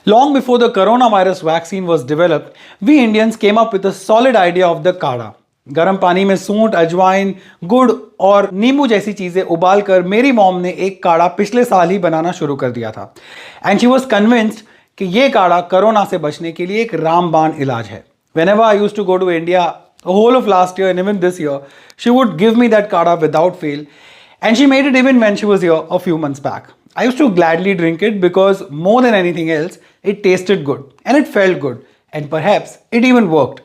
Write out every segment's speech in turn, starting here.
Long before the coronavirus vaccine was developed, we Indians came up with a solid idea of the काढ़ा. गर्म पानी में सूंठ, अजवाइन, गुड़ और नींबू जैसी चीजें उबालकर मेरी मॉम ने एक काढ़ा पिछले साल ही बनाना शुरू कर दिया था. एंड शी वॉज कन्विंस्ड कि ये काढ़ा कोरोना से बचने के लिए एक रामबाण इलाज है. Whenever I used to go to India, the whole of last year and even this year, she would give me that kadah without fail. And she made it even when she was here a few months back. I used to gladly drink it because more than anything else, it tasted good and it felt good. And perhaps it even worked.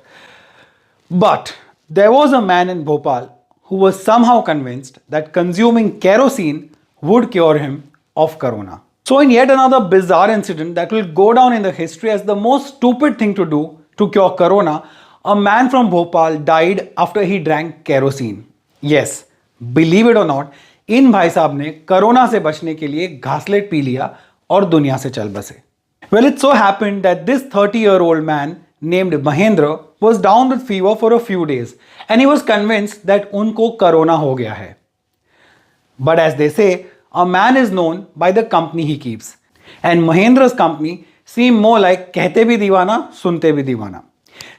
But there was a man in Bhopal who was somehow convinced that consuming kerosene would cure him of corona. So in yet another bizarre incident that will go down in the history as the most stupid thing to do to cure corona, a man from Bhopal died after he drank kerosene. Yes, believe it or not, इन भाई साहब ने corona से बचने के लिए घासलेट P लिया और दुनिया से चल बसे. Well, it so happened that this 30-year-old man named Mahendra was down with fever for a few days and he was convinced that उनको कोरोना हो गया है. But as they say, a man is known by the company he keeps. And Mahendra's company seemed more like कहते भी दीवाना, सुनते भी दीवाना.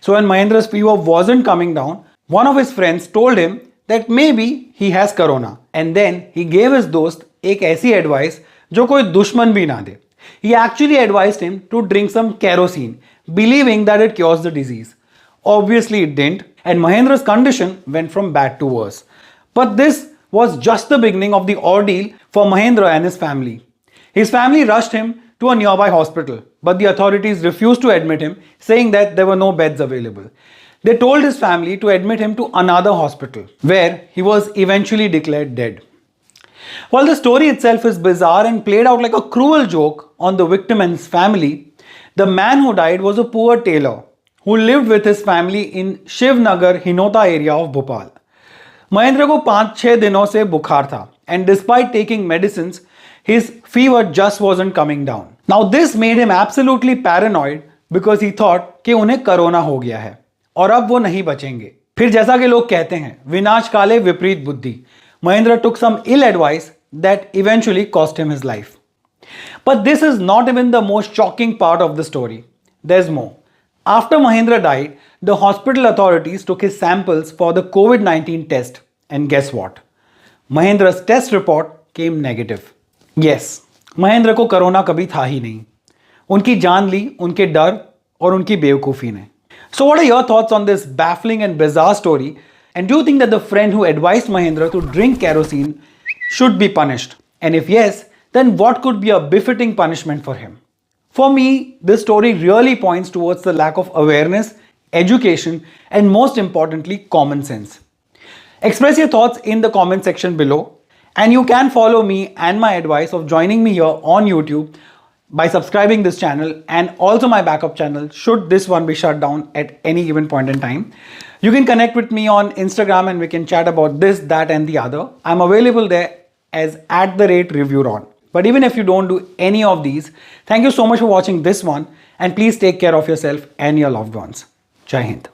So when Mahendra's fever wasn't coming down, one of his friends told him that maybe he has corona. And then he gave his दोस्त एक ऐसी advice जो कोई दुश्मन भी ना दे. He actually advised him to drink some kerosene, believing that it cures the disease. Obviously it didn't, and Mahendra's condition went from bad to worse. But this was just the beginning of the ordeal for Mahendra and his family. His family rushed him to a nearby hospital, but the authorities refused to admit him, saying that there were no beds available. They told his family to admit him to another hospital, where he was eventually declared dead. While the story itself is bizarre and played out like a cruel joke on the victim and his family, the man who died was a poor tailor who lived with his family in Shivnagar, Hinota area of Bhopal. Mahendra को 5-6 दिनों से बुखार था, and despite taking medicines, his fever just wasn't coming down. Now this made him absolutely paranoid because he thought कि उन्हें corona हो गया है और अब वो नहीं बचेंगे. फिर जैसा कि लोग कहते हैं, विनाश काले विपरीत बुद्धि. Mahendra took some ill advice that eventually cost him his life. But this is not even the most shocking part of the story. There's more. After Mahendra died, the hospital authorities took his samples for the COVID-19 test. And guess what? Mahendra's test report came negative. Yes, Mahendra को corona कभी था ही नहीं. उनकी जान ली उनके डर और उनकी बेवकूफ़ी ने. So what are your thoughts on this baffling and bizarre story? And do you think that the friend who advised Mahendra to drink kerosene should be punished? And if yes, then what could be a befitting punishment for him? For me, this story really points towards the lack of awareness, education, and most importantly, common sense. Express your thoughts in the comment section below. And you can follow me and my advice of joining me here on YouTube by subscribing this channel and also my backup channel should this one be shut down at any given point in time. You can connect with me on Instagram and we can chat about this, that and the other. I'm available there as @ReviewRon. But even if you don't do any of these, thank you so much for watching this one and please take care of yourself and your loved ones. Jai Hind.